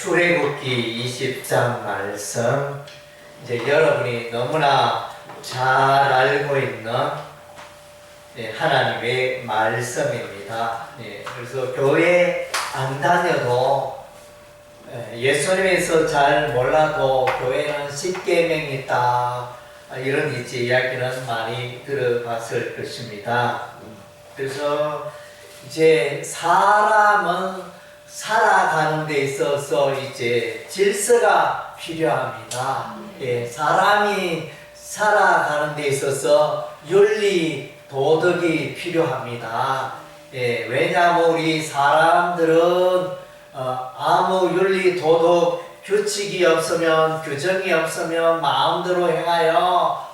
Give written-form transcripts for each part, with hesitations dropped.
출애굽기 20장 말씀, 이제 여러분이 너무나 잘 알고 있는 하나님의 말씀입니다. 그래서 교회 안 다녀도 예수님에서 잘 몰라도 교회는 십계명이 있다, 이런 이야기는 많이 들어봤을 것입니다. 그래서 이제 사람은 살아가는 데 있어서 이제 질서가 필요합니다. 사람이 살아가는 데 있어서 윤리, 도덕이 필요합니다. 왜냐하면 우리 사람들은 아무 윤리, 도덕, 규칙이 없으면, 규정이 없으면 마음대로 행하여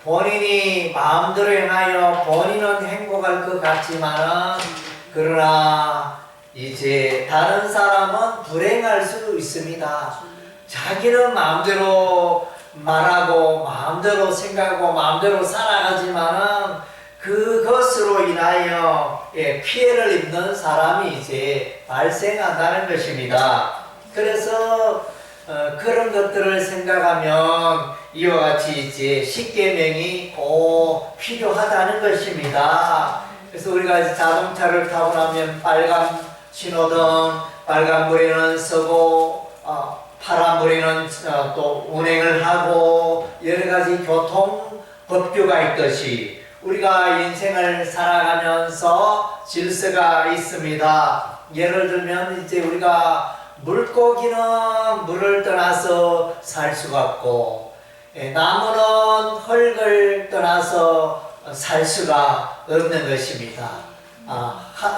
본인이 마음대로 행하여 본인은 행복할 것 같지만은, 그러나 이제 다른 사람은 불행할 수 있습니다. 자기는 마음대로 말하고 마음대로 생각하고 마음대로 살아가지만은 그것으로 인하여 피해를 입는 사람이 이제 발생한다는 것입니다. 그래서 그런 것들을 생각하면 이와 같이 이제 십계명이 꼭 필요하다는 것입니다. 그래서 우리가 자동차를 타고 나면 빨간 신호등, 빨간불에는 서고 파란불에는 또 운행을 하고 여러가지 교통법규가 있듯이 우리가 인생을 살아가면서 질서가 있습니다. 예를 들면 이제 우리가 물고기는 물을 떠나서 살 수가 없고, 나무는 흙을 떠나서 살 수가 없는 것입니다.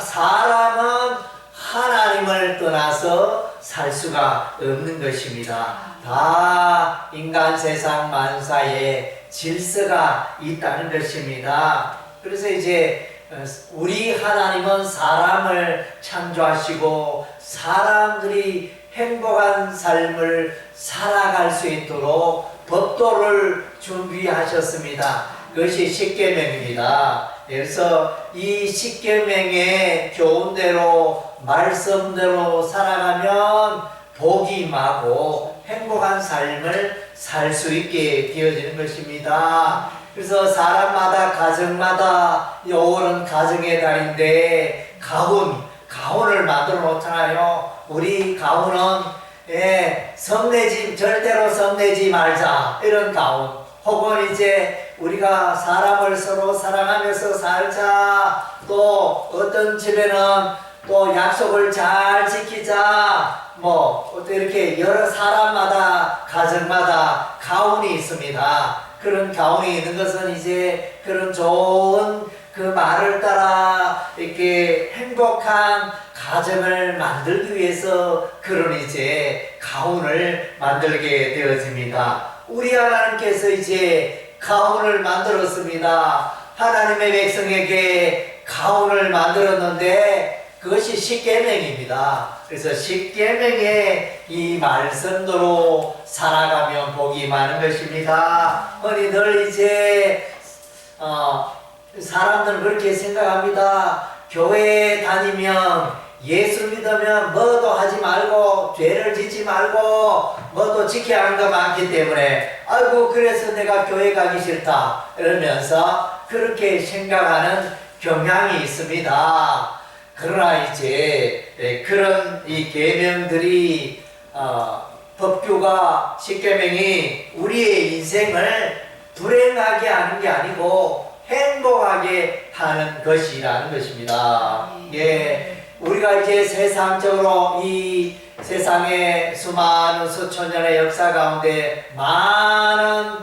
사람은 하나님을 떠나서 살 수가 없는 것입니다. 다 인간 세상 만사에 질서가 있다는 것입니다. 그래서 이제 우리 하나님은 사람을 창조하시고 사람들이 행복한 삶을 살아갈 수 있도록 법도를 준비하셨습니다. 그것이 십계명입니다. 그래서 이 십계명의 교훈대로 말씀대로 살아가면 복이 임하고 행복한 삶을 살 수 있게 되어지는 것입니다. 그래서 사람마다 가정마다 5월은 가정의 달인데 가훈을 만들어 놓잖아요. 우리 가훈은 절대로 성내지 말자, 이런 가훈. 혹은 이제 우리가 사람을 서로 사랑하면서 살자, 또 어떤 집에는 또 약속을 잘 지키자, 또 이렇게 여러 사람마다 가정마다 가훈이 있습니다. 그런 가훈이 있는 것은 이제 그런 좋은 그 말을 따라 이렇게 행복한 가정을 만들기 위해서 그런 이제 가훈을 만들게 되어집니다. 우리 하나님께서 이제 가훈을 만들었습니다. 하나님의 백성에게 가훈을 만들었는데 그것이 십계명입니다. 그래서 십계명의 이 말씀대로 살아가면 복이 많은 것입니다. 흔히들 이제 사람들은 그렇게 생각합니다. 교회에 다니면 예수 믿으면 뭐도 하지 말고 죄를 짓지 말고 뭐도 지켜야 하는 거 많기 때문에 아이고 그래서 내가 교회 가기 싫다 이러면서 그렇게 생각하는 경향이 있습니다. 그러나 이제 그런 이 계명들이 법규가 십계명이 우리의 인생을 불행하게 하는 게 아니고 행복하게 하는 것이라는 것입니다. 우리가 이제 세상적으로 이 세상의 수많은 수천 년의 역사 가운데 많은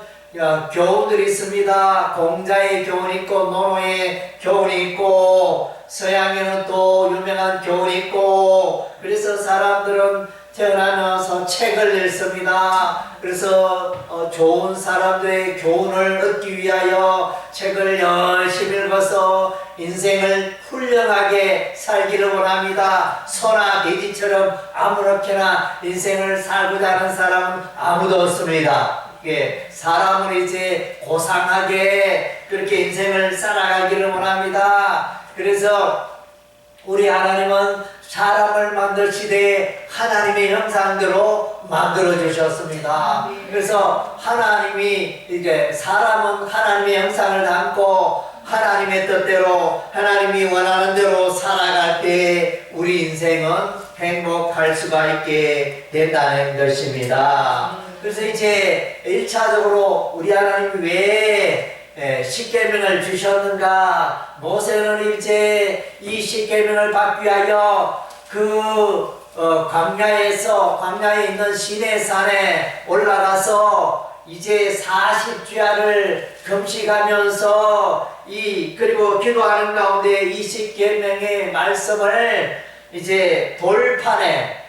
교훈들이 있습니다. 공자의 교훈이 있고 노노의 교훈이 있고 서양에는 또 유명한 교훈이 있고, 그래서 사람들은 태어나면서 책을 읽습니다. 그래서 좋은 사람들의 교훈을 얻기 위하여 책을 열심히 읽어서 인생을 훌륭하게 살기를 원합니다. 소나 돼지처럼 아무렇게나 인생을 살고자 하는 사람은 아무도 없습니다. 사람은 이제 고상하게 그렇게 인생을 살아가기를 원합니다. 그래서 우리 하나님은 사람을 만드시되 하나님의 형상대로 만들어 주셨습니다. 그래서 하나님이 이제 사람은 하나님의 형상을 담고 하나님의 뜻대로 하나님이 원하는 대로 살아갈 때 우리 인생은 행복할 수가 있게 된다는 것입니다. 그래서 이제 1차적으로 우리 하나님이 왜 십계명을 주셨는가? 모세는 이제 이 십계명을 받기 위하여 광야에 있는 시내산에 올라가서 이제 40주야를 금식하면서 그리고 기도하는 가운데 이 십계명의 말씀을 이제 돌판에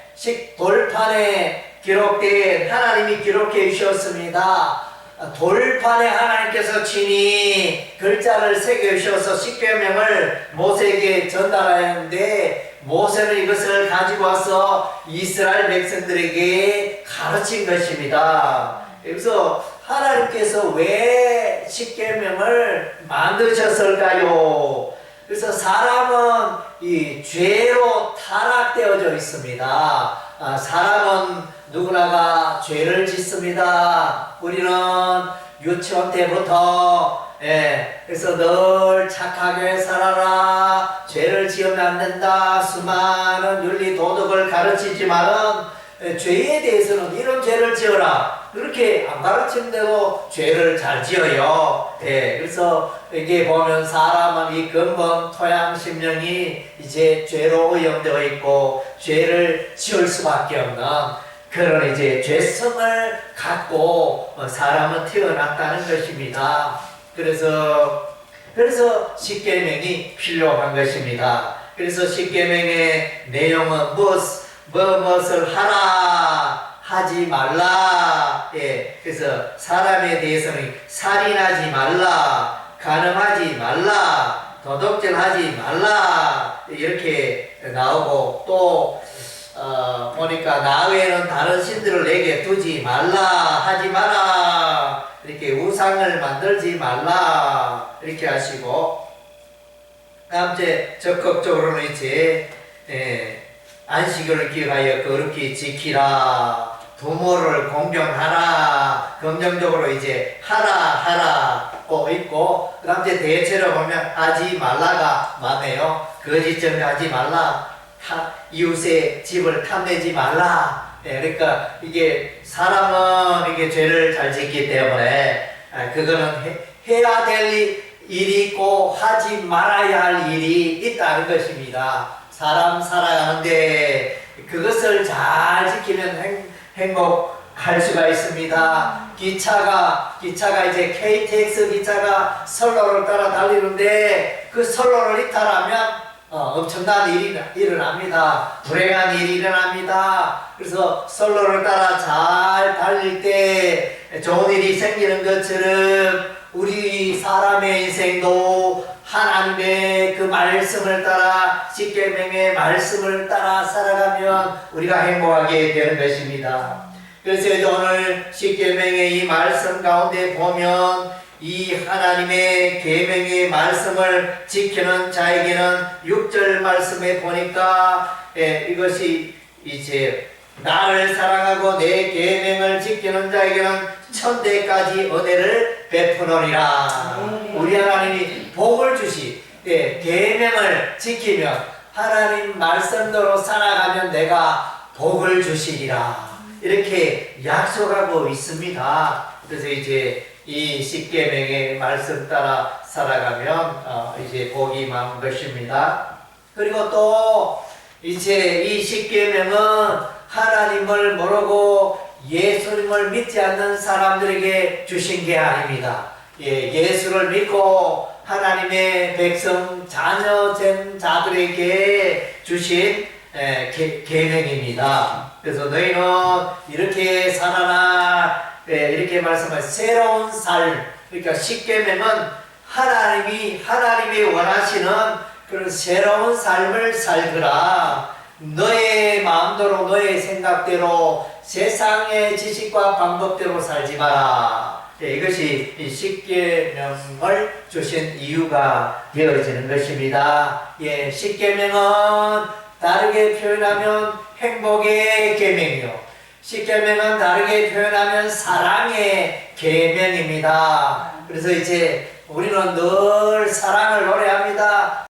기록된 하나님이 기록해 주셨습니다. 돌판에 하나님께서 친히 글자를 새겨 주셔서 십계명을 모세에게 전달하였는데 모세는 이것을 가지고 와서 이스라엘 백성들에게 가르친 것입니다. 그래서 하나님께서 왜 십계명을 만드셨을까요? 그래서 사람은 이 죄로 타락되어져 있습니다. 사람은 누구나가 죄를 짓습니다. 우리는 유치원 때부터 그래서 늘 착하게 살아라, 죄를 지으면 안 된다, 수많은 윤리 도덕을 가르치지만은 죄에 대해서는 이런 죄를 지어라 그렇게 안 가르치는데도 죄를 잘 지어요. 그래서 이게 보면 사람은 이 근본 토양 심령이 이제 죄로 오염되어 있고 죄를 지을 수밖에 없는 그런 이제 죄성을 갖고 사람은 태어났다는 것입니다. 그래서 십계명이 필요한 것입니다. 그래서 십계명의 내용은 무엇을 하라 하지 말라. 그래서 사람에 대해서는 살인하지 말라, 간음하지 말라, 도둑질하지 말라 이렇게 나오고 또 보니까 나 외에는 다른 신들을 내게 두지 말라, 하지 마라, 이렇게 우상을 만들지 말라 이렇게 하시고, 다음 주에 적극적으로는 이제 안식일을 기억하여 거룩히 지키라, 부모를 공경하라, 긍정적으로 이제 하라고 있고, 그 다음 이제 대체로 보면 하지 말라가 많네요. 거짓증 하지 말라, 이웃의 집을 탐내지 말라. 그러니까 이게 사람은 이게 죄를 잘 짓기 때문에 그거는 해야 될 일이 있고 하지 말아야 할 일이 있다는 것입니다. 사람 살아가는데 그것을 잘 지키면 행복할 수가 있습니다. 기차가 이제 KTX 기차가 선로를 따라 달리는데 그 선로를 이탈하면 엄청난 일이 일어납니다. 불행한 일이 일어납니다. 그래서 선로를 따라 잘 달릴 때 좋은 일이 생기는 것처럼 우리 사람의 인생도 하나님의 그 말씀을 따라, 십계명의 말씀을 따라 살아가면 우리가 행복하게 되는 것입니다. 그래서 오늘 십계명의 이 말씀 가운데 보면 이 하나님의 계명의 말씀을 지키는 자에게는 6절 말씀에 보니까 이것이 이제 나를 사랑하고 내 계명을 지키는 자에게는 천대까지 은혜를 베푸노니라. 우리 하나님이 복을 계명을 지키면 하나님 말씀대로 살아가면 내가 복을 주시리라 이렇게 약속하고 있습니다. 그래서 이제 이 십계명의 말씀 따라 살아가면 이제 복이 많은 것입니다. 그리고 또 이제 이 십계명은 하나님을 모르고 예수님을 믿지 않는 사람들에게 주신 게 아닙니다. 예수를 믿고 하나님의 백성 자녀 된 자들에게 주신 계명입니다. 그래서 너희는 이렇게 살아라 이렇게 말씀하신 새로운 삶, 그러니까 십계명은 하나님이 원하시는 그런 새로운 삶을 살거라. 너의 마음대로 너의 생각대로 세상의 지식과 방법대로 살지 마라. 이것이 이 십계명을 주신 이유가 되어지는 것입니다. 십계명은 다르게 표현하면 행복의 계명이요. 십계명은 다르게 표현하면 사랑의 계명입니다. 그래서 이제 우리는 늘 사랑을 노래합니다.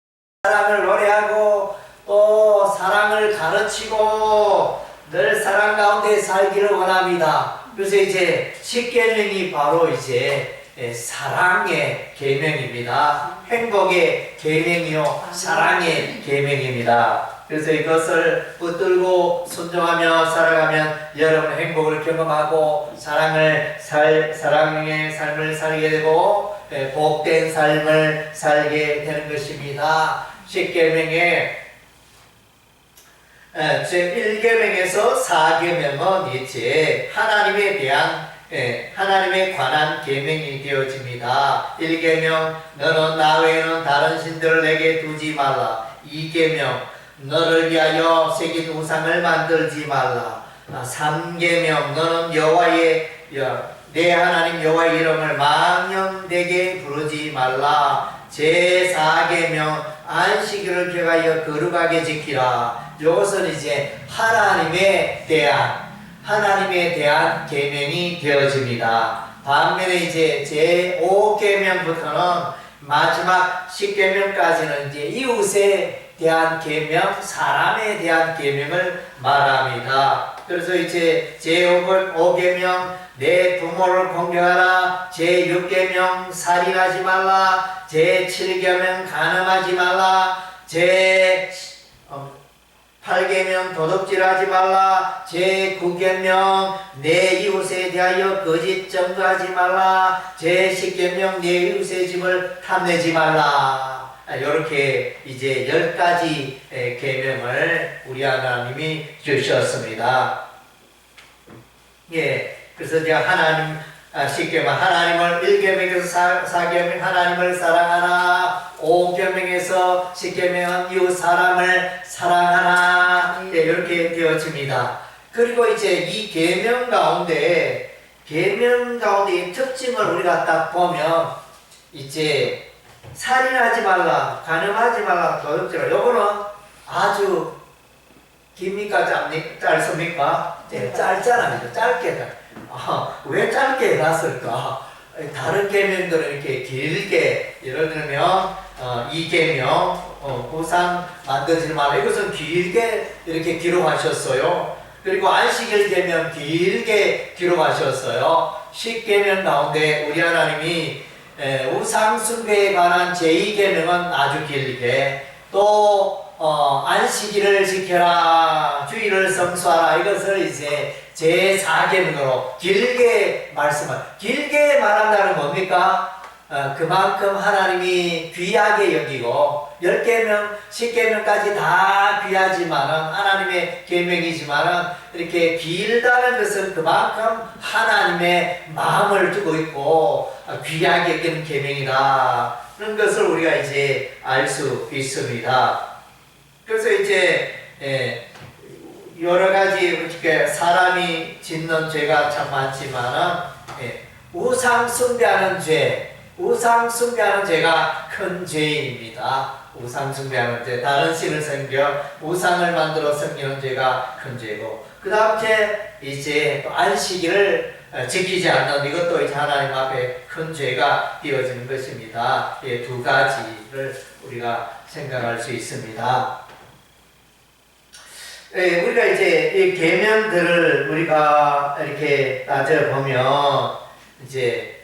사랑을 노래하고 또 사랑을 가르치고 늘 사랑 가운데 살기를 원합니다. 그래서 이제 십계명이 바로 이제 사랑의 계명입니다. 행복의 계명이요, 사랑의 계명입니다. 그래서 이것을 붙들고 순종하며 살아가면 여러분 행복을 경험하고 사랑의 삶을 살게 되고 복된 삶을 살게 되는 것입니다. 십계명의 제1계명에서 4계명은 이제 하나님에 관한 계명이 되어집니다. 1계명 너는 나 외에는 다른 신들을 내게 두지 말라. 2계명 너를 위하여 새긴 우상을 만들지 말라. 3계명 너는 내 하나님 여호와의 이름을 망령되게 부르지 말라. 제4계명 안식일을 격하여 거룩하게 지키라. 이것은 이제 하나님에 대한 계명이 되어집니다. 반면에 이제 제5계명부터는 마지막 10계명까지는 이제 이웃에 대한 계명, 사람에 대한 계명을 말합니다. 그래서 이제 제5계명 내 부모를 공경하라. 제6계명 살인하지 말라. 제7계명 간음하지 말라. 제8계명 도둑질하지 말라. 제9계명 내 이웃에 대하여 거짓 증거하지 말라. 제10계명 내 이웃의 집을 탐내지 말라. 이렇게 이제 10가지 계명을 우리 하나님이 주셨습니다. 예, 그래서 제가 하나님을 1계명에서 4계명 하나님을 사랑하라. 5계명에서 10계명은 이웃 사람을 사랑하라. 예, 이렇게 되어집니다. 그리고 이제 이 계명 가운데 이 특징을 우리가 딱 보면 이제 살인하지 말라, 간음하지 말라, 도둑질하라. 요거는 아주 깁니까? 짧습니까? 네, 짧잖아요. 짧게. 왜 짧게 해놨을까? 다른 계명들은 이렇게 길게, 예를 들면 2계명 우상 만들지 말라. 이것은 길게 이렇게 기록하셨어요. 그리고 안식일 계명 길게 기록하셨어요. 10계명 가운데 우리 하나님이 우상 숭배에 관한 제2계명은 아주 길게, 또 안식일을 지켜라, 주일을 성수하라, 이것을 이제 제4계명으로 길게 길게 말한다는 뭡니까? 그만큼 하나님이 귀하게 여기고 10계명, 10계명까지 다 귀하지만은 하나님의 계명이지만은 이렇게 길다는 것은 그만큼 하나님의 마음을 두고 있고 귀하게 여기는 계명이다. 그런 것을 우리가 이제 알 수 있습니다. 그래서 이제 여러 가지 이렇게 사람이 짓는 죄가 참 많지만은 우상 숭배하는 죄가 큰 죄입니다. 우상 숭배하는 죄, 다른 신을 섬겨 우상을 만들어 섬기는 죄가 큰 죄고, 그 다음 죄 이제 또 안식일을 지키지 않는 이것도 이제 하나님 앞에 큰 죄가 되어지는 것입니다. 이 두 가지를 우리가 생각할 수 있습니다. 우리가 이제 이 계명들을 우리가 이렇게 따져보면 이제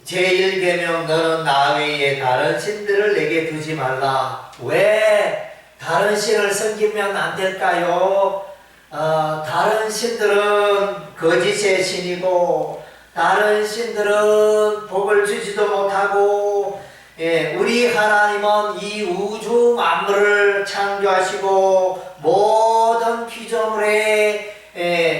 제1계명 너는 나 외에 다른 신들을 내게 두지 말라. 왜 다른 신을 섬기면 안 될까요? 다른 신들은 거짓의 신이고 다른 신들은 복을 주지도 못하고, 우리 하나님은 이 우주 만물을 창조하시고 모든 피조물의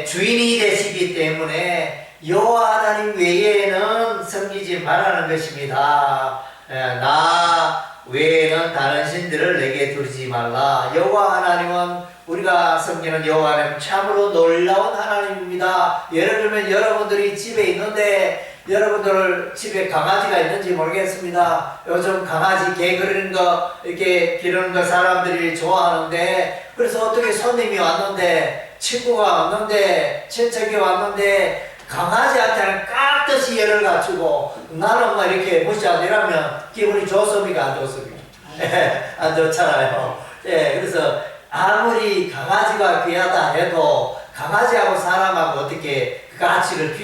주인이 되시기 때문에 여호와 하나님 외에는 섬기지 말라는 것입니다. 나 외에는 다른 신들을 내게 두지 말라. 여호와 하나님은 우리가 섬기는 여호와 하나님 참으로 놀라운 하나님입니다. 예를 들면 여러분들이 집에 있는데 여러분들 집에 강아지가 있는지 모르겠습니다. 요즘 강아지 개 기르는 거 사람들이 좋아하는데 그래서 어떻게 손님이 왔는데, 친구가 왔는데, 친척이 왔는데, 강아지한테는 깍듯이 예를 갖추고, 나는 뭐 이렇게 무시하고 이러면 기분이 좋습니까? 안 좋습니까? 안 좋잖아요. 예, 그래서 아무리 강아지가 귀하다 해도 강아지하고 사람하고 어떻게 그 가치를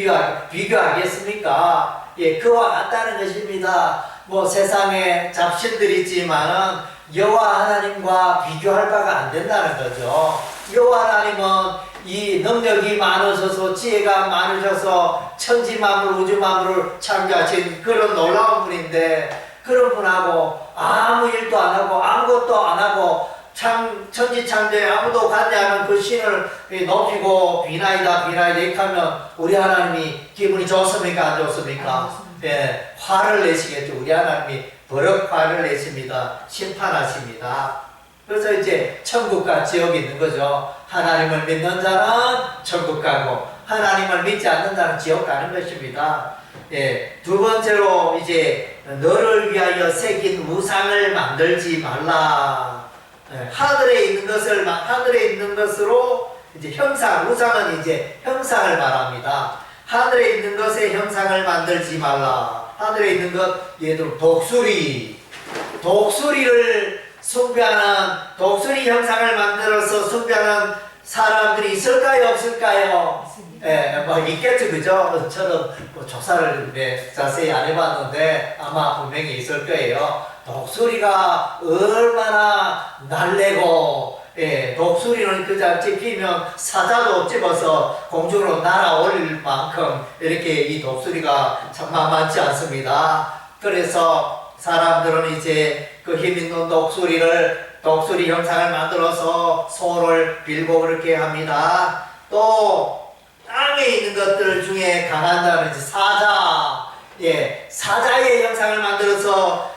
비교하겠습니까? 예, 그와 같다는 것입니다. 뭐 세상에 잡신들이 있지만은 여호와 하나님과 비교할 바가 안 된다는 거죠. 여호와 하나님은 이 능력이 많으셔서 지혜가 많으셔서 천지 만물 우주 만물을 창조하신 그런 놀라운 분인데, 그런 분하고 아무 일도 안 하고 아무것도 안 하고 천지 창조에 아무도 갖지 않은 그 신을 높이고 비나이다 이렇게 하면 우리 하나님이 기분이 좋습니까? 안 좋습니까? 예, 화를 내시겠죠. 우리 하나님이 버럭 화를 내십니다. 심판하십니다. 그래서 이제 천국과 지옥이 있는 거죠. 하나님을 믿는 자는 천국 가고 하나님을 믿지 않는 자는 지옥 가는 것입니다. 예, 두 번째로 이제 너를 위하여 새긴 우상을 만들지 말라. 예, 하늘에 있는 것으로 이제 형상, 우상은 이제 형상을 말합니다. 하늘에 있는 것의 형상을 만들지 말라. 하늘에 있는 것, 예를 들어 독수리를 숭배하는, 독수리 형상을 만들어서 숭배하는 사람들이 있을까요? 없을까요? 예, 뭐 있겠죠, 그죠? 저는 뭐 조사를 자세히 안 해봤는데 아마 분명히 있을 거예요. 독수리가 얼마나 날래고, 예, 독수리는 그냥 찝히면 사자도 찝어서 공중으로 날아올릴 만큼 이렇게 이 독수리가 참 만만치 않습니다. 그래서 사람들은 이제 그 힘 있는 독수리 형상을 만들어서 소를 빌고 그렇게 합니다. 또 땅에 있는 것들 중에 강한 자는 이제 사자, 예, 사자의 형상을 만들어서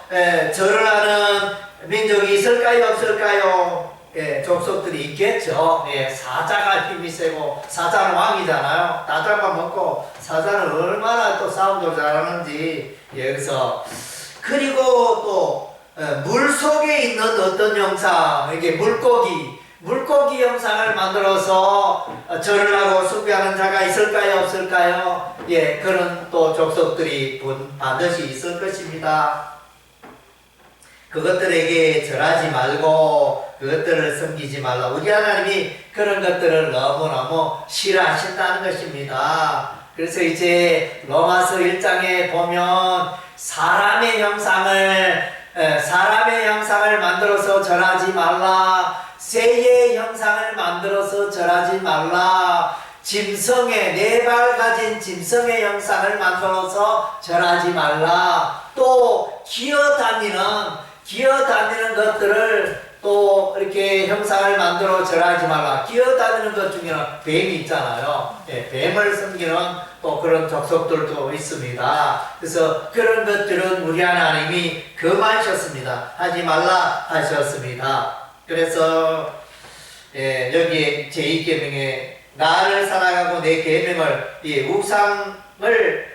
절을 하는 민족이 있을까요? 없을까요? 예, 족속들이 있겠죠. 예, 사자가 힘이 세고 사자는 왕이잖아요. 다 잡아먹고 사자는 얼마나 또 싸움도 잘하는지. 예, 그래서 그리고 또 물 속에 있는 어떤 형상, 이게 물고기 형상을 만들어서 절을 하고 숭배하는 자가 있을까요? 없을까요? 예, 그런 또 족속들이 반드시 있을 것입니다. 그것들에게 절하지 말고 그것들을 섬기지 말라. 우리 하나님이 그런 것들을 너무너무 싫어하신다는 것입니다. 그래서 이제 로마서 1장에 보면 사람의 형상을 만들어서 절하지 말라. 새의 형상을 만들어서 절하지 말라. 네 발 가진 짐승의 형상을 만들어서 절하지 말라. 또 기어다니는 것들을 또 이렇게 형상을 만들어 절하지 말라. 기어다니는 것 중에는 뱀이 있잖아요. 예, 뱀을 섬기는 또 그런 족속들도 있습니다. 그래서 그런 것들은 우리 하나님이 금하셨습니다. 하지 말라 하셨습니다. 그래서 예, 여기에 제2계명에 나를 사랑하고 내 계명을, 이 우상을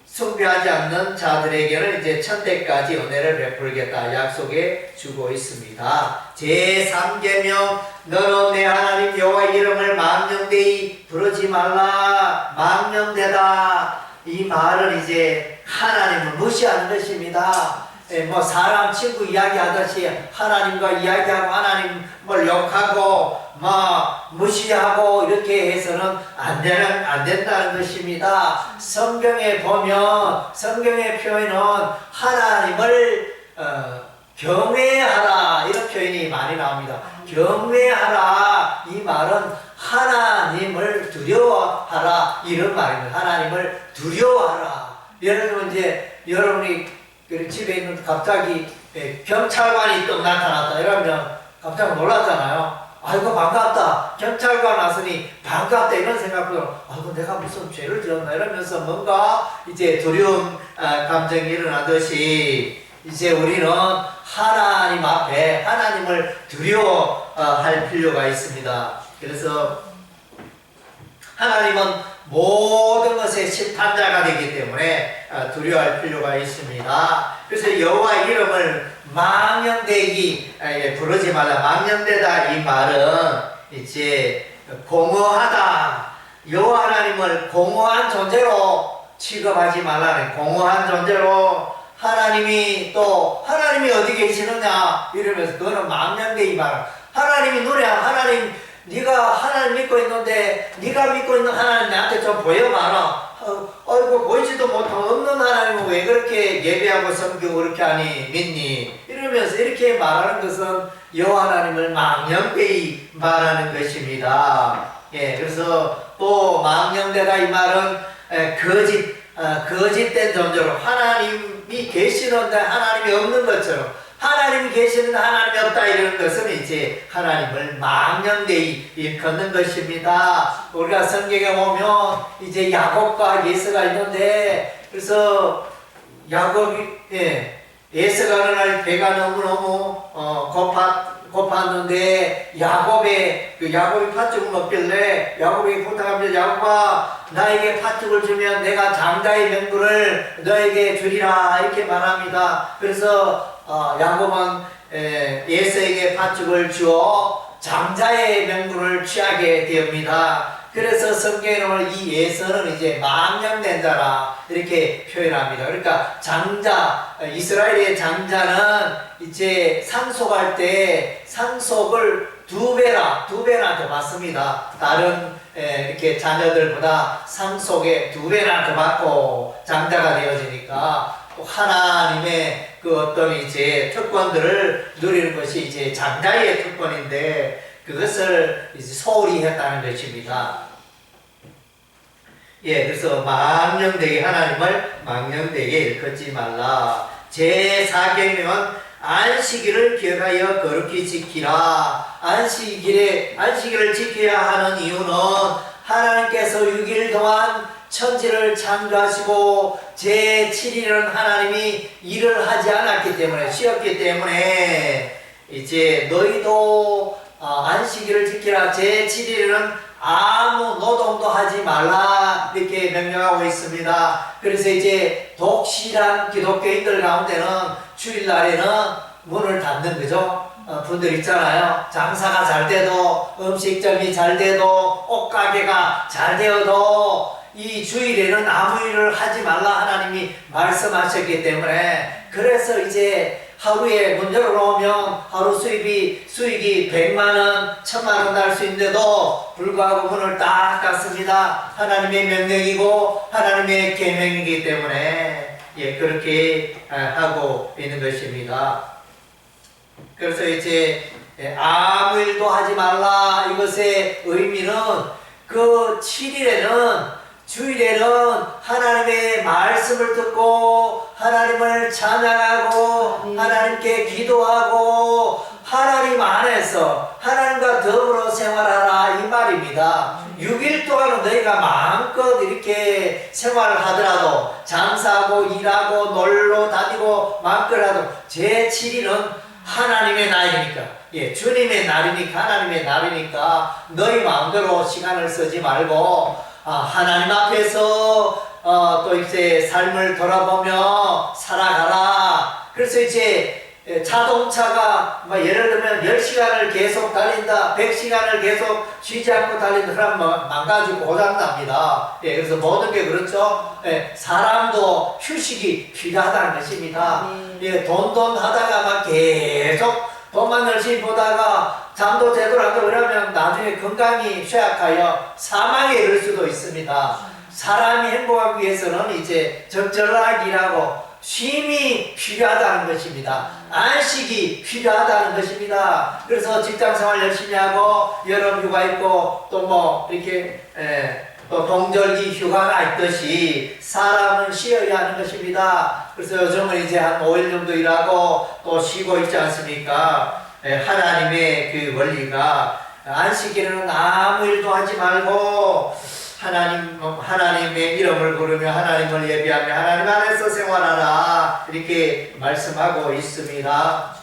숭배하지 않는 자들에게는 이제 천대까지 은혜를 베풀겠다 약속해 주고 있습니다. 제3계명 너는 내 하나님 여호와의 이름을 망령되이 부르지 말라. 망령되다, 이 말은 이제 하나님을 무시하는 것입니다. 뭐 사람 친구 이야기하듯이 하나님과 이야기하고 하나님을 욕하고 막 무시하고 이렇게 해서는 안 된다는 것입니다. 성경에 보면 성경의 표현은 하나님을 경외하라 이런 표현이 많이 나옵니다. 경외하라, 이 말은 하나님을 두려워하라 이런 말입니다. 하나님을 두려워하라. 예를 들면 이제 여러분이 집에 있는 갑자기 경찰관이 또 나타났다 이러면 깜짝 놀랐잖아요. 아이고 반갑다, 경찰관 왔으니 반갑다 이런 생각보다 아이고 내가 무슨 죄를 지었나 이러면서 뭔가 이제 두려움 감정이 일어나듯이 이제 우리는 하나님 앞에 하나님을 두려워할 필요가 있습니다. 그래서 하나님은 모든 것의 심판자가 되기 때문에 두려워할 필요가 있습니다. 그래서 여호와의 이름을 망령되기 부르지 말라. 망령되다 이 말은 이제 공허하다. 여호와 하나님을 공허한 존재로 취급하지 말라는, 공허한 존재로 하나님이 또 하나님이 어디 계시느냐 이러면서 그거는 망령되기 말. 하나님이 눈에 하나님 네가 하나님 믿고 있는데 네가 믿고 있는 하나님 나한테 좀 보여봐라. 어이구 보이지도 못한 없는 하나님은 왜 그렇게 예배하고 섬기고 그렇게 하니 믿니? 이러면서 이렇게 말하는 것은 여호와 하나님을 망령되이 말하는 것입니다. 예, 그래서 또 망령되다 이 말은 거짓된 존재로 하나님이 계시는데 하나님이 없는 것처럼, 하나님이 계시는데 하나님이 없다 이러는 것은 이제 하나님을 망령되이 걷는 것입니다. 우리가 성경에 보면 이제 야곱과 예서가 있는데, 그래서 예서가 어느 날 배가 너무너무 고팠는데 야곱이 팥죽을 먹길래 야곱이 부탁합니다. 야곱아, 나에게 팥죽을 주면 내가 장자의 명분을 너에게 주리라 이렇게 말합니다. 그래서 야곱은 예서에게 팥죽을 주어 장자의 명분을 취하게 되옵니다. 그래서 성경에는 이 예서는 이제 망령된 자라 이렇게 표현합니다. 그러니까 장자, 이스라엘의 장자는 이제 상속할 때 상속을 두 배나 더 받습니다. 다른 이렇게 자녀들보다 상속에 두 배나 더 받고 장자가 되어지니까 하나님의 그 어떤 이제 특권들을 누리는 것이 이제 장자의 특권인데, 그것을 이제 소홀히 했다는 것입니다. 예, 그래서 망령되게, 하나님을 망령되게 걷지 말라. 제4계명은 안식일을 기억하여 거룩히 지키라. 안식일을 지켜야 하는 이유는 하나님께서 6일 동안 천지를 창조하시고 제7일은 하나님이 일을 하지 않았기 때문에, 쉬었기 때문에 이제 너희도 안식일을 지키라. 제7일은 아무 노동도 하지 말라 이렇게 명령하고 있습니다. 그래서 이제 독실한 기독교인들 가운데는 주일날에는 문을 닫는 거죠. 분들 있잖아요. 장사가 잘 돼도, 음식점이 잘 돼도, 옷가게가 잘 되어도 이 주일에는 아무 일을 하지 말라 하나님이 말씀하셨기 때문에, 그래서 이제 하루에 문 열어놓으면 하루 수익이 100만원, 1000만원 날 수 있는데도 불구하고 문을 딱 닫습니다. 하나님의 명령이고 하나님의 계명이기 때문에 그렇게 하고 있는 것입니다. 그래서 이제 아무 일도 하지 말라 이것의 의미는 그 7일에는, 주일에는 하나님의 말씀을 듣고 하나님을 찬양하고 하나님께 기도하고 하나님 안에서 하나님과 더불어 생활하라 이 말입니다. 6일 동안은 너희가 마음껏 이렇게 생활을 하더라도, 장사하고 일하고 놀러 다니고 마음껏 하도 제7일은 하나님의 날이니까, 주님의 날이니까, 하나님의 날이니까 너희 마음대로 시간을 쓰지 말고 하나님 앞에서 또 이제 삶을 돌아보며 살아가라. 그래서 이제 자동차가 예를 들면 10시간을 계속 달린다, 100시간을 계속 쉬지 않고 달린다 그러면 망가지고 고장납니다. 그래서 모든 게 그렇죠. 사람도 휴식이 필요하다는 것입니다. 돈 하다가 막 계속 돈만 열심히 보다가 잠도 제대로 안 자고 그러면 나중에 건강이 쇠약하여 사망에 이를 수도 있습니다. 사람이 행복하기 위해서는 이제 적절하게 일하고 쉼이 필요하다는 것입니다. 안식이 필요하다는 것입니다. 그래서 직장생활 열심히 하고 여름 휴가 있고 또 뭐 이렇게 또 동절기 휴가가 있듯이 사람은 쉬어야 하는 것입니다. 그래서 요즘은 이제 한 5일 정도 일하고 또 쉬고 있지 않습니까? 하나님의 그 원리가 안식일에는 아무 일도 하지 말고 하나님의 이름을 부르며 하나님을 예배하며 하나님 안에서 생활하라 이렇게 말씀하고 있습니다.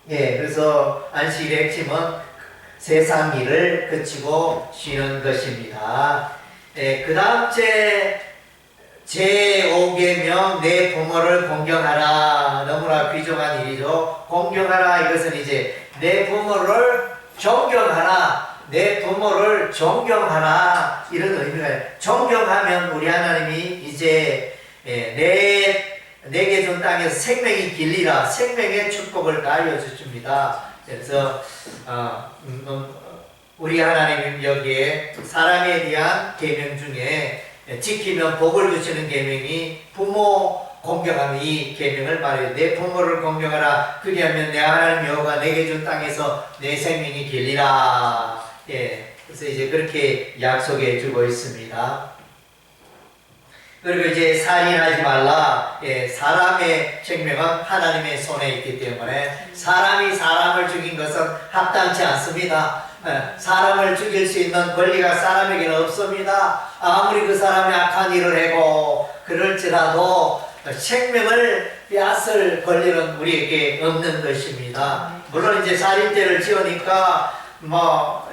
그래서 안식일의 핵심은 세상 일을 그치고 쉬는 것입니다. 그 다음 제5계명 내 부모를 공경하라. 너무나 귀중한 일이죠. 공경하라 이것은 이제 내 부모를 존경하라. 내 부모를 존경하라 이런 의미가 있어요. 존경하면 우리 하나님이 이제 내게 준 땅에서 생명이 길리라 생명의 축복을 가하여 주십니다. 그래서 우리 하나님 여기에 사람에 대한 계명 중에 지키면 복을 주시는 계명이 부모 공경하는 이 계명을 말해요. 내 부모를 공경하라. 그게 하면 내 하나님 여호와가 내게 준 땅에서 내 생명이 길리라. 그래서 이제 그렇게 약속해 주고 있습니다. 그리고 이제 살인하지 말라. 사람의 생명은 하나님의 손에 있기 때문에 사람이 사람을 죽인 것은 합당치 않습니다. 사람을 죽일 수 있는 권리가 사람에게는 없습니다. 아무리 그 사람이 악한 일을 해고 그럴지라도 생명을 빼앗을 권리는 우리에게 없는 것입니다. 물론 이제 살인죄를 지으니까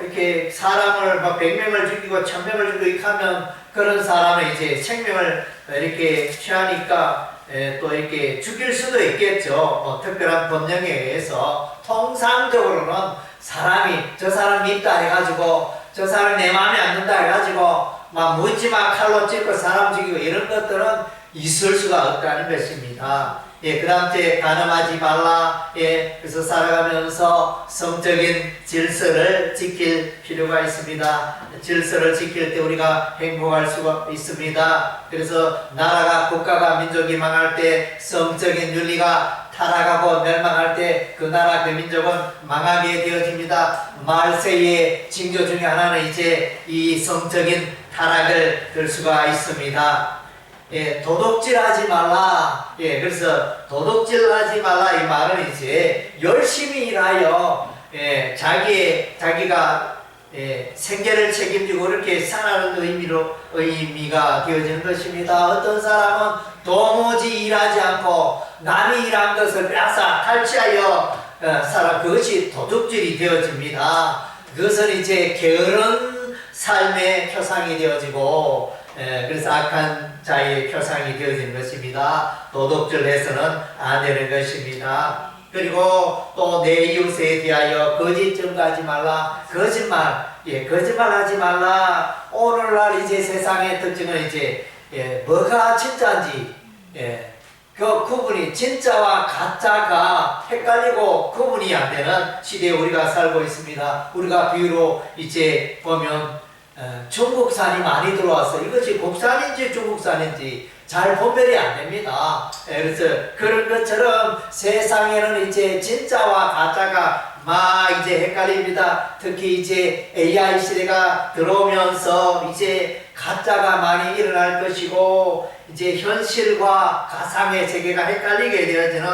이렇게 사람을 100명을 죽이고 1000명을 죽이고 이렇게 하면 그런 사람은 이제 생명을 이렇게 취하니까 또 이렇게 죽일 수도 있겠죠. 특별한 법령에 의해서 통상적으로는 사람이 저 사람 밉다 해가지고 저 사람 내 마음에 안 든다 해가지고 묻지마 칼로 찔고 사람 죽이고 이런 것들은 있을 수가 없다는 것입니다. 그 다음 주에 간음하지 말라. 그래서 살아가면서 성적인 질서를 지킬 필요가 있습니다. 질서를 지킬 때 우리가 행복할 수가 있습니다. 그래서 나라가 국가가 민족이 망할 때 성적인 윤리가 타락하고 멸망할 때 그 나라 그 민족은 망하게 되어집니다. 말세의 징조 중에 하나는 이제 이 성적인 타락을 들 수가 있습니다. 도둑질하지 말라. 그래서 도둑질하지 말라 이 말은 이제 열심히 일하여 자기가 생계를 책임지고 그렇게 살아가는 의미가 되어지는 것입니다. 어떤 사람은 도무지 일하지 않고 남이 일한 것을 빼앗아 탈취하여 살아 그것이 도둑질이 되어집니다. 그것은 이제 게으른 삶의 표상이 되어지고 그래서 악한 자의 표상이 되어진 것입니다. 도둑질해서는 안 되는 것입니다. 그리고 또 내 이웃에 대하여 거짓 증거하지 말라. 거짓말하지 말라. 오늘날 이제 세상의 특징은 이제 뭐가 진짜인지 그 구분이 진짜와 가짜가 헷갈리고 구분이 안 되는 시대에 우리가 살고 있습니다. 우리가 비유로 이제 보면 중국산이 많이 들어와서 이것이 국산인지 중국산인지 잘 분별이 안 됩니다. 그래서 그런 것처럼 세상에는 이제 진짜와 가짜가 이제 헷갈립니다. 특히 이제 AI 시대가 들어오면서 이제 가짜가 많이 일어날 것이고 이제 현실과 가상의 세계가 헷갈리게 되어지는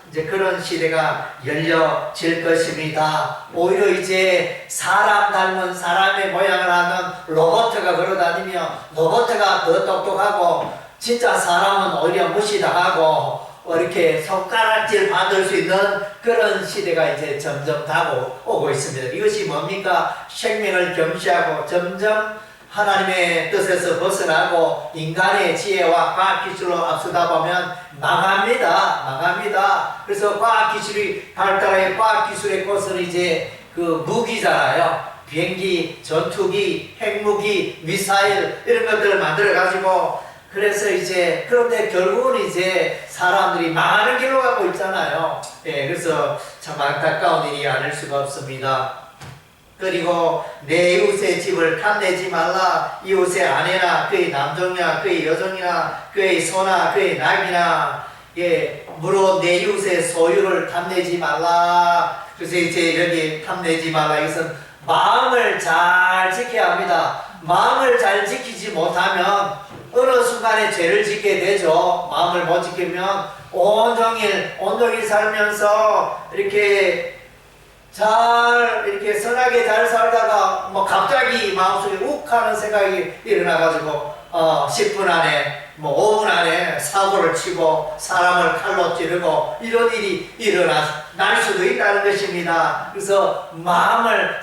이제 그런 시대가 열려질 것입니다. 오히려 이제 사람 닮은 사람의 모양을 하는 로봇가 걸어다니며 로봇가 더 똑똑하고 진짜 사람은 오히려 무시당하고 이렇게 손가락질 받을 수 있는 그런 시대가 이제 점점 다가오고 있습니다. 이것이 뭡니까? 생명을 겸시하고 점점 하나님의 뜻에서 벗어나고 인간의 지혜와 과학기술로 앞서다 보면 망합니다. 그래서 과학기술이 발달해 과학기술의 꽃은 이제 그 무기잖아요. 비행기, 전투기, 핵무기, 미사일 이런 것들을 만들어가지고 그래서 이제 그런데 결국은 이제 사람들이 망하는 길로 가고 있잖아요. 그래서 참 안타까운 일이 아닐 수가 없습니다. 그리고 내 이웃의 집을 탐내지 말라. 이웃의 아내나 그의 남종이나 그의 여종이나 그의 소나 그의 낙이나 무릇 내 이웃의 소유를 탐내지 말라. 그래서 이제 여기 탐내지 말라 이것은 마음을 잘 지켜야 합니다. 마음을 잘 지키지 못하면 어느 순간에 죄를 짓게 되죠. 마음을 못 지키면 온종일 살면서 이렇게 선하게 잘 살다가 갑자기 마음속에 욱 하는 생각이 일어나가지고 10분 안에 5분 안에 사고를 치고 사람을 칼로 찌르고 이런 일이 날 수도 있다는 것입니다. 그래서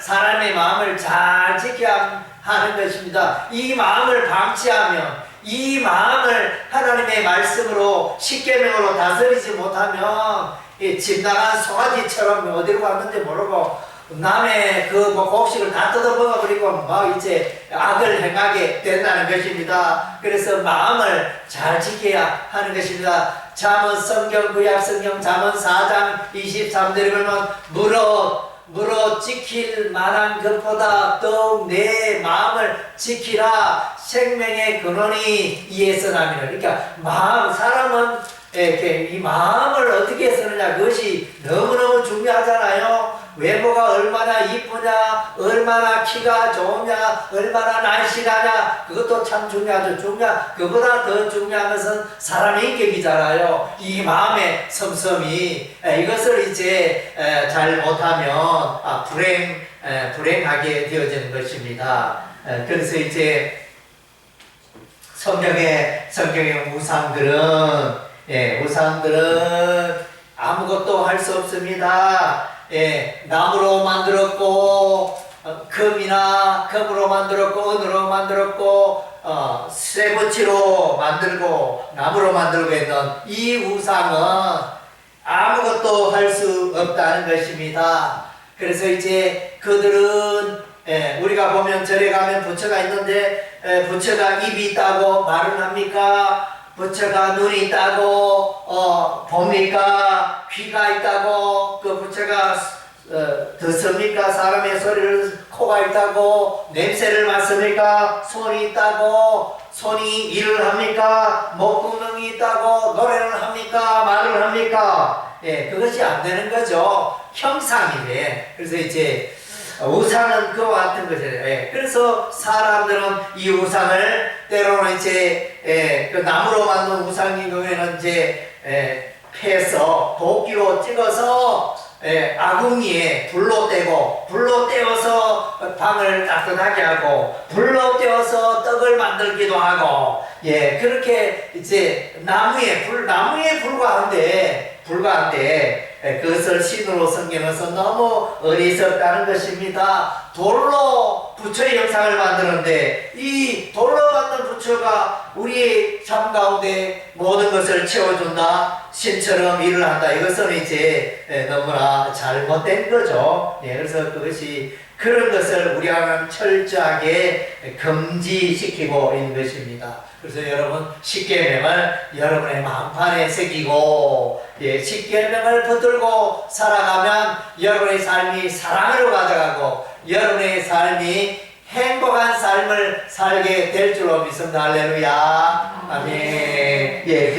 사람의 마음을 잘 지켜야 하는 것입니다. 이 마음을 방치하면 이 마음을 하나님의 말씀으로 십계명으로 다스리지 못하면 집 나간 송아지처럼 어디로 갔는지 모르고 남의 그 곡식을 다 뜯어먹어 버리고 막 이제 악을 행하게 된다는 것입니다. 그래서 마음을 잘 지켜야 하는 것입니다. 잠언 성경 구약 성경 잠언 4장 23절에 보면 무릇 지킬 만한 것보다 더욱 내 마음을 지키라. 생명의 근원이 이에서 나니라. 그러니까 사람은 이렇게 이 마음을 어떻게 쓰느냐, 그것이 너무너무 중요하잖아요. 외모가 얼마나 이쁘냐, 얼마나 키가 좋으냐, 얼마나 날씬하냐, 그것도 참 중요하죠. 그보다 더 중요한 것은 사람의 인격이잖아요. 이 마음의 섭섭이, 이것을 이제 잘 못하면 불행하게 되어지는 것입니다. 그래서 이제 성경의 우상들은 아무것도 할 수 없습니다. 나무로 만들었고, 금으로 만들었고, 은으로 만들었고, 쇠붙이로 만들고, 나무로 만들고 있는 이 우상은 아무것도 할 수 없다는 것입니다. 그래서 이제 그들은 우리가 보면 절에 가면 부처가 있는데 부처가 입이 있다고 말을 합니까? 부처가 눈이 있다고 봅니까? 귀가 있다고 그 부처가 듣습니까? 사람의 소리를 코가 있다고 냄새를 맡습니까? 손이 있다고 손이 일을 합니까? 목구멍이 있다고 노래를 합니까? 말을 합니까? 그것이 안 되는 거죠. 형상이래. 그래서 이제 우상은 그와 같은 것이에요. 그래서 사람들은 이 우상을 때로는 이제 그 나무로 만든 우상인 경우에는 이제 패서 도끼로 찍어서 아궁이에 불로 떼어서 방을 따뜻하게 하고 불로 떼어서 떡을 만들기도 하고 그렇게 이제 나무에 불과한데 그것을 신으로 섬기면서 너무 어리석다는 것입니다. 돌로 부처의 형상을 만드는데 이 돌로 만든 부처가 우리의 삶 가운데 모든 것을 채워준다, 신처럼 일을 한다. 이것은 이제 너무나 잘못된 거죠. 그래서 그런 것을 우리 하나님 철저하게 금지시키고 있는 것입니다. 그래서 여러분 십계명을 여러분의 마음판에 새기고 십계명을 붙들고 살아가면 여러분의 삶이 사랑으로 가져가고 여러분의 삶이 행복한 삶을 살게 될 줄로 믿습니다. 할렐루야. 아멘.